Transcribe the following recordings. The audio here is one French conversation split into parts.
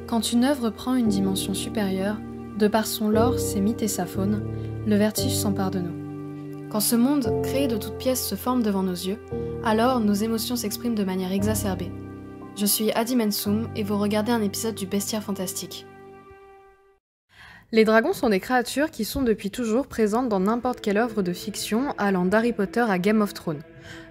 Quand une œuvre prend une dimension supérieure, de par son lore, ses mythes et sa faune, le vertige s'empare de nous. Quand ce monde, créé de toutes pièces, se forme devant nos yeux, alors nos émotions s'expriment de manière exacerbée. Je suis Adi Mensoum et vous regardez un épisode du Bestiaire Fantastique. Les dragons sont des créatures qui sont depuis toujours présentes dans n'importe quelle œuvre de fiction, allant d'Harry Potter à Game of Thrones.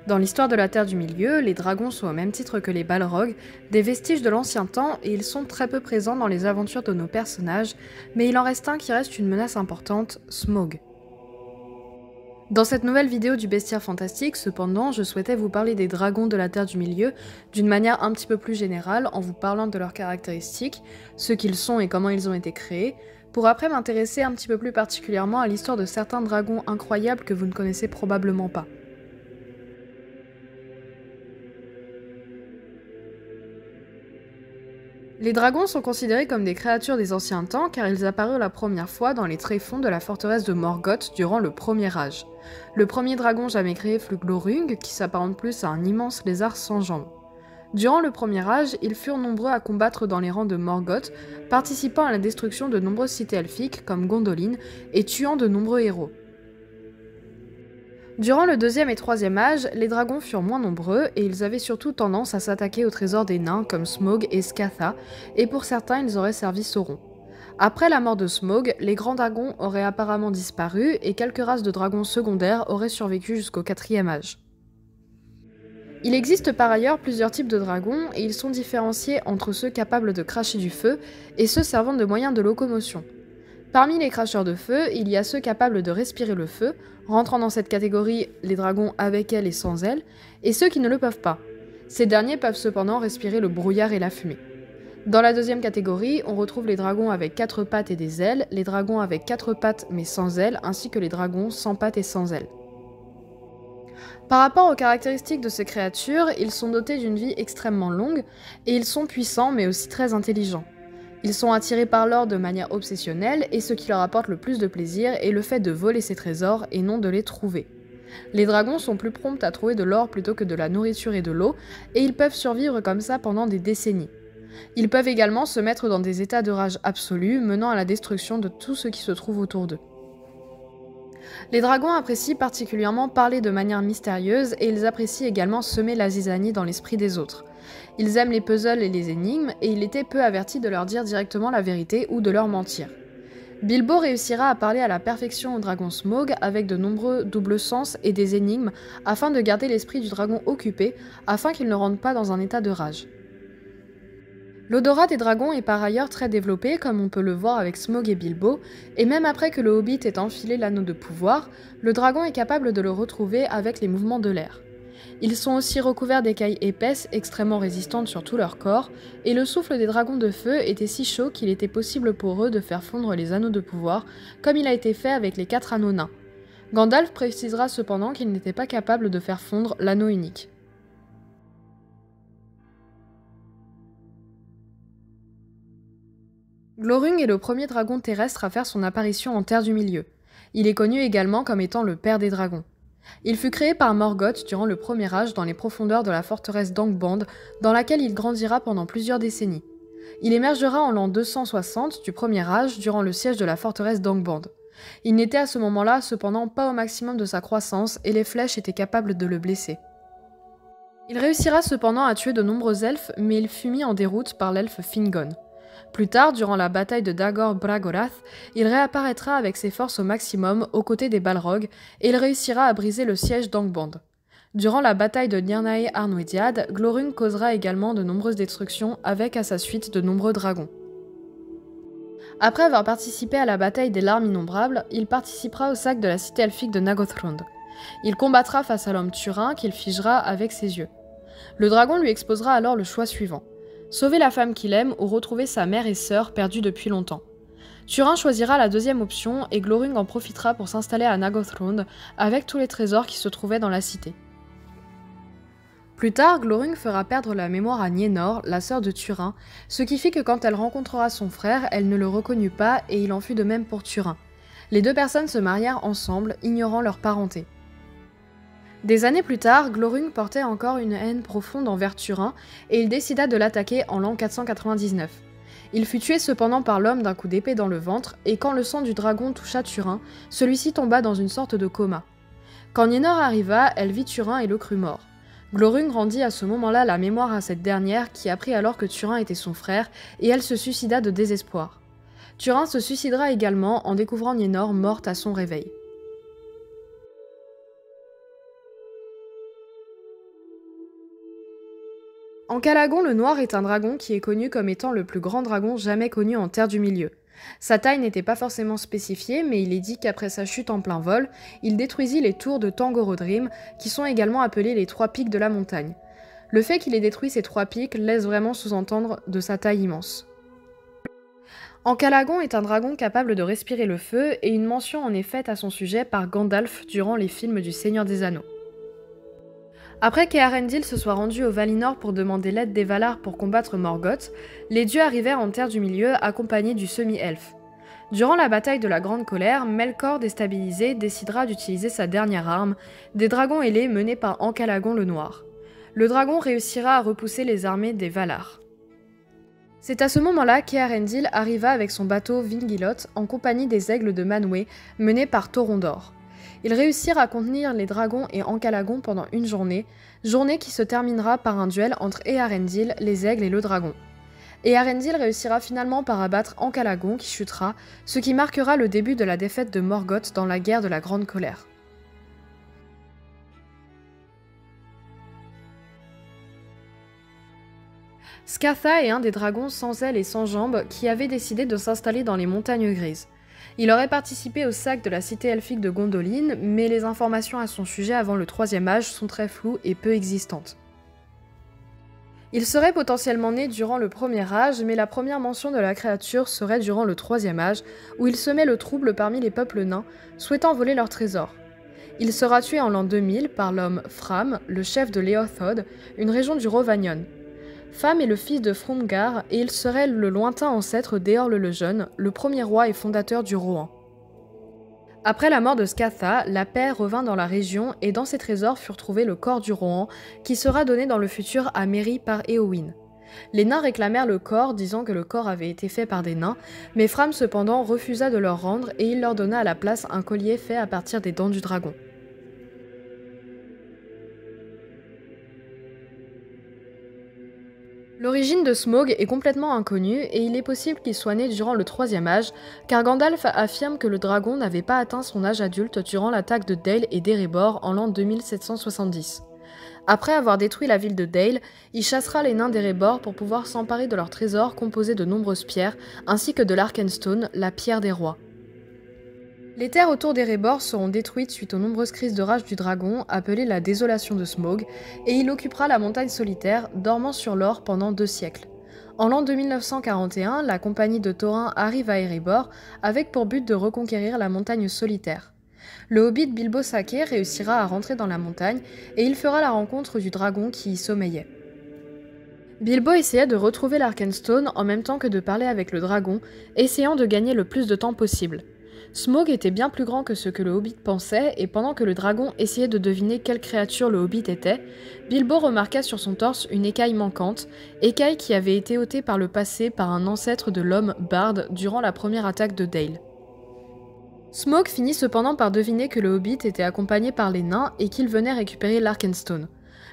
Dans l'histoire de la Terre du Milieu, les dragons sont au même titre que les Balrogs, des vestiges de l'ancien temps et ils sont très peu présents dans les aventures de nos personnages, mais il en reste un qui reste une menace importante, Smaug. Dans cette nouvelle vidéo du Bestiaire Fantastique, cependant, je souhaitais vous parler des dragons de la Terre du Milieu d'une manière un petit peu plus générale, en vous parlant de leurs caractéristiques, ce qu'ils sont et comment ils ont été créés, pour après m'intéresser un petit peu plus particulièrement à l'histoire de certains dragons incroyables que vous ne connaissez probablement pas. Les dragons sont considérés comme des créatures des anciens temps car ils apparurent la première fois dans les tréfonds de la forteresse de Morgoth durant le Premier Âge. Le premier dragon jamais créé fut Glorung, qui s'apparente plus à un immense lézard sans jambes. Durant le Premier Âge, ils furent nombreux à combattre dans les rangs de Morgoth, participant à la destruction de nombreuses cités elfiques comme Gondolin et tuant de nombreux héros. Durant le deuxième et troisième âge, les dragons furent moins nombreux et ils avaient surtout tendance à s'attaquer aux trésors des nains comme Smaug et Scatha, et pour certains ils auraient servi Sauron. Après la mort de Smaug, les grands dragons auraient apparemment disparu et quelques races de dragons secondaires auraient survécu jusqu'au quatrième âge. Il existe par ailleurs plusieurs types de dragons et ils sont différenciés entre ceux capables de cracher du feu et ceux servant de moyens de locomotion. Parmi les cracheurs de feu, il y a ceux capables de respirer le feu, rentrant dans cette catégorie les dragons avec ailes et sans ailes, et ceux qui ne le peuvent pas. Ces derniers peuvent cependant respirer le brouillard et la fumée. Dans la deuxième catégorie, on retrouve les dragons avec 4 pattes et des ailes, les dragons avec 4 pattes mais sans ailes, ainsi que les dragons sans pattes et sans ailes. Par rapport aux caractéristiques de ces créatures, ils sont dotés d'une vie extrêmement longue, et ils sont puissants mais aussi très intelligents. Ils sont attirés par l'or de manière obsessionnelle et ce qui leur apporte le plus de plaisir est le fait de voler ces trésors et non de les trouver. Les dragons sont plus prompts à trouver de l'or plutôt que de la nourriture et de l'eau et ils peuvent survivre comme ça pendant des décennies. Ils peuvent également se mettre dans des états de rage absolue menant à la destruction de tout ce qui se trouve autour d'eux. Les dragons apprécient particulièrement parler de manière mystérieuse et ils apprécient également semer la zizanie dans l'esprit des autres. Ils aiment les puzzles et les énigmes, et il était peu averti de leur dire directement la vérité ou de leur mentir. Bilbo réussira à parler à la perfection au dragon Smaug avec de nombreux doubles sens et des énigmes afin de garder l'esprit du dragon occupé, afin qu'il ne rentre pas dans un état de rage. L'odorat des dragons est par ailleurs très développé, comme on peut le voir avec Smaug et Bilbo, et même après que le Hobbit ait enfilé l'anneau de pouvoir, le dragon est capable de le retrouver avec les mouvements de l'air. Ils sont aussi recouverts d'écailles épaisses, extrêmement résistantes sur tout leur corps, et le souffle des dragons de feu était si chaud qu'il était possible pour eux de faire fondre les anneaux de pouvoir, comme il a été fait avec les 4 anneaux nains. Gandalf précisera cependant qu'il n'était pas capable de faire fondre l'anneau unique. Glorung est le premier dragon terrestre à faire son apparition en Terre du Milieu. Il est connu également comme étant le père des dragons. Il fut créé par Morgoth durant le Premier Âge dans les profondeurs de la forteresse d'Angband, dans laquelle il grandira pendant plusieurs décennies. Il émergera en l'an 260 du Premier Âge durant le siège de la forteresse d'Angband. Il n'était à ce moment-là cependant pas au maximum de sa croissance et les flèches étaient capables de le blesser. Il réussira cependant à tuer de nombreux elfes, mais il fut mis en déroute par l'elfe Fingon. Plus tard, durant la bataille de Dagor Bragorath, il réapparaîtra avec ses forces au maximum aux côtés des Balrogs et il réussira à briser le siège d'Angband. Durant la bataille de Nirnae Arnwediad, Glorung causera également de nombreuses destructions avec à sa suite de nombreux dragons. Après avoir participé à la bataille des Larmes Innombrables, il participera au sac de la cité elfique de Nagothrond. Il combattra face à l'homme Turin qu'il figera avec ses yeux. Le dragon lui exposera alors le choix suivant. Sauver la femme qu'il aime ou retrouver sa mère et sœur perdues depuis longtemps. Turin choisira la deuxième option et Glorung en profitera pour s'installer à Nagothrond avec tous les trésors qui se trouvaient dans la cité. Plus tard, Glorung fera perdre la mémoire à Nienor, la sœur de Turin, ce qui fit que quand elle rencontrera son frère, elle ne le reconnut pas et il en fut de même pour Turin. Les deux personnes se marièrent ensemble, ignorant leur parenté. Des années plus tard, Glorung portait encore une haine profonde envers Turin et il décida de l'attaquer en l'an 499. Il fut tué cependant par l'homme d'un coup d'épée dans le ventre, et quand le sang du dragon toucha Turin, celui-ci tomba dans une sorte de coma. Quand Nienor arriva, elle vit Turin et le crut mort. Glorung rendit à ce moment-là la mémoire à cette dernière qui apprit alors que Turin était son frère, et elle se suicida de désespoir. Turin se suicidera également en découvrant Nienor morte à son réveil. Encalagon le Noir est un dragon qui est connu comme étant le plus grand dragon jamais connu en Terre du Milieu. Sa taille n'était pas forcément spécifiée, mais il est dit qu'après sa chute en plein vol, il détruisit les tours de Tangorodrim, qui sont également appelées les 3 pics de la montagne. Le fait qu'il ait détruit ces 3 pics laisse vraiment sous-entendre de sa taille immense. Encalagon est un dragon capable de respirer le feu, et une mention en est faite à son sujet par Gandalf durant les films du Seigneur des Anneaux. Après qu'Earendil se soit rendu au Valinor pour demander l'aide des Valar pour combattre Morgoth, les dieux arrivèrent en Terre du Milieu accompagnés du semi-elfe. Durant la bataille de la Grande Colère, Melkor, déstabilisé, décidera d'utiliser sa dernière arme, des dragons ailés menés par Encalagon le Noir. Le dragon réussira à repousser les armées des Valar. C'est à ce moment-là qu'Earendil arriva avec son bateau Vingilot en compagnie des aigles de Manwë, menés par Torondor. Ils réussirent à contenir les dragons et Encalagon pendant une journée qui se terminera par un duel entre Earendil, les aigles et le dragon. Earendil réussira finalement par abattre Encalagon qui chutera, ce qui marquera le début de la défaite de Morgoth dans la guerre de la Grande Colère. Scatha est un des dragons sans ailes et sans jambes qui avait décidé de s'installer dans les montagnes grises. Il aurait participé au sac de la cité elfique de Gondolin, mais les informations à son sujet avant le Troisième Âge sont très floues et peu existantes. Il serait potentiellement né durant le Premier Âge, mais la première mention de la créature serait durant le Troisième Âge, où il semait le trouble parmi les peuples nains, souhaitant voler leurs trésors. Il sera tué en l'an 2000 par l'homme Fram, le chef de Leothod, une région du Rhovanion. Fram est le fils de Frumgar et il serait le lointain ancêtre d'Eorl le Jeune, le premier roi et fondateur du Rohan. Après la mort de Scatha, la paix revint dans la région et dans ses trésors furent trouvés le corps du Rohan, qui sera donné dans le futur à Merry par Éowyn. Les nains réclamèrent le corps, disant que le corps avait été fait par des nains, mais Fram cependant refusa de leur rendre et il leur donna à la place un collier fait à partir des dents du dragon. L'origine de Smaug est complètement inconnue et il est possible qu'il soit né durant le Troisième Âge, car Gandalf affirme que le dragon n'avait pas atteint son âge adulte durant l'attaque de Dale et d'Erebor en l'an 2770. Après avoir détruit la ville de Dale, il chassera les nains d'Erebor pour pouvoir s'emparer de leur trésor composé de nombreuses pierres, ainsi que de l'Arkenstone, la pierre des rois. Les terres autour d'Erebor seront détruites suite aux nombreuses crises de rage du dragon, appelée la désolation de Smaug, et il occupera la montagne solitaire, dormant sur l'or pendant 2 siècles. En l'an 2941, la compagnie de Thorin arrive à Erebor, avec pour but de reconquérir la montagne solitaire. Le hobbit Bilbo Saquet réussira à rentrer dans la montagne, et il fera la rencontre du dragon qui y sommeillait. Bilbo essaya de retrouver l'Arkenstone en même temps que de parler avec le dragon, essayant de gagner le plus de temps possible. Smaug était bien plus grand que ce que le Hobbit pensait, et pendant que le dragon essayait de deviner quelle créature le Hobbit était, Bilbo remarqua sur son torse une écaille manquante, écaille qui avait été ôtée par le passé par un ancêtre de l'homme Bard durant la première attaque de Dale. Smaug finit cependant par deviner que le Hobbit était accompagné par les nains et qu'il venait récupérer l'Arkenstone.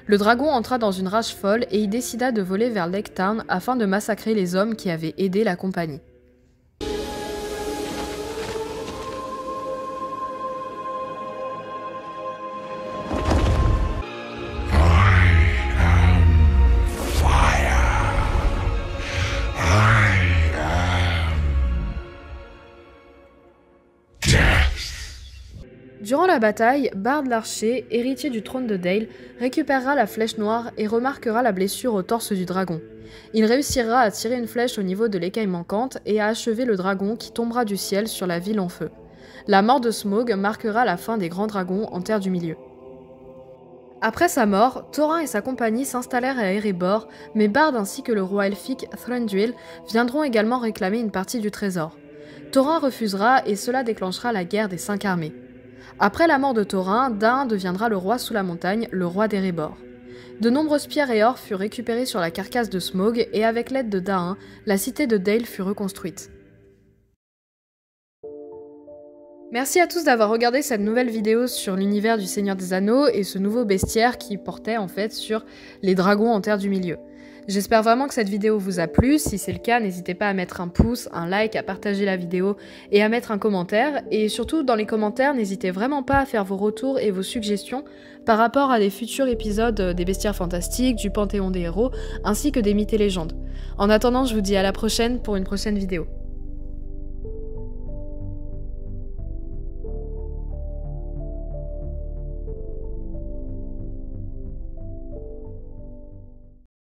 Le dragon entra dans une rage folle et il décida de voler vers Lake Town afin de massacrer les hommes qui avaient aidé la compagnie. Durant la bataille, Bard l'archer, héritier du trône de Dale, récupérera la flèche noire et remarquera la blessure au torse du dragon. Il réussira à tirer une flèche au niveau de l'écaille manquante et à achever le dragon qui tombera du ciel sur la ville en feu. La mort de Smaug marquera la fin des grands dragons en Terre du Milieu. Après sa mort, Thorin et sa compagnie s'installèrent à Erebor, mais Bard ainsi que le roi elfique Thranduil viendront également réclamer une partie du trésor. Thorin refusera et cela déclenchera la guerre des 5 armées. Après la mort de Thorin, Dain deviendra le roi sous la montagne, le roi d'Erebor. De nombreuses pierres et or furent récupérées sur la carcasse de Smaug et avec l'aide de Dain, la cité de Dale fut reconstruite. Merci à tous d'avoir regardé cette nouvelle vidéo sur l'univers du Seigneur des Anneaux et ce nouveau bestiaire qui portait en fait sur les dragons en Terre du Milieu. J'espère vraiment que cette vidéo vous a plu. Si c'est le cas, n'hésitez pas à mettre un pouce, un like, à partager la vidéo et à mettre un commentaire. Et surtout, dans les commentaires, n'hésitez vraiment pas à faire vos retours et vos suggestions par rapport à des futurs épisodes des Bestiaires Fantastiques, du Panthéon des Héros, ainsi que des mythes et légendes. En attendant, je vous dis à la prochaine pour une prochaine vidéo.